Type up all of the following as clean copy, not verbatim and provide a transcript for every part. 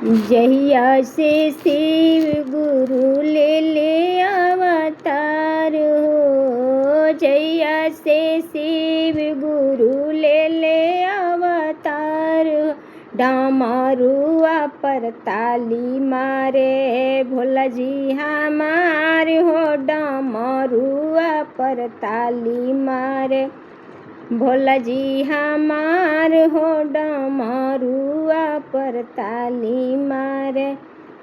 जहिया से शिव गुरु ले ले अवतार हो, जहिया से शिव गुरु ले ले अवतार हो। डमरुआ पर ताली मारे भोला जी हमार हो, डमरुआ पर ताली मारे भोला जी हमार हो, डमरुआ पर ताली मारे।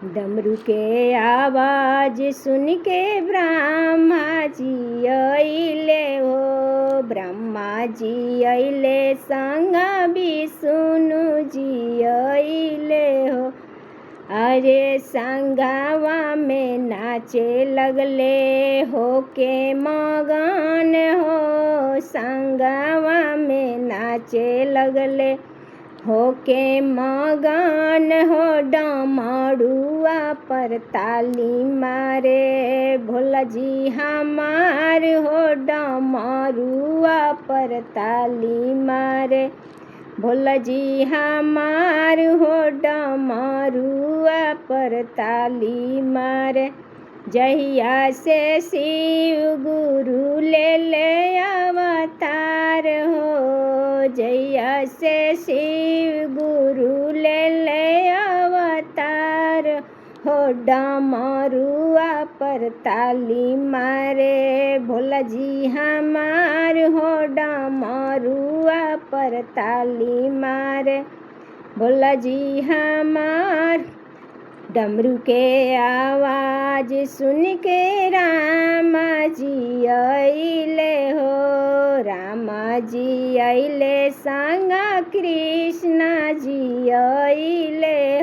डमरू के आवाज सुन के ब्रह्मा जी अइले हो, ब्रह्मा जी अइले संग विष्णु जी अइले हो। अरे संगवा में नाचे लगले हो के मगन हो, संगवा में नाचे लगले हो के मगन हो। डमरुआ पर ताली मारे भोला जी हमार हो, डमरुआ पर ताली मारे भोला जी हमार हो, डमरुआ पर ताली मारे। जहिया से शिव गुरु ले ले अवतार हो, जहिया से शिव गुरु ले ले अवतार हो। डमरुआ पर ताली मारे भोला जी हमार हो, डमरुआ पर ताली मारे भोला जी हमार। डमरू के आवाज सुन के रामा जी अइले हो, रामा जी अइले संग कृष्णा जी अइले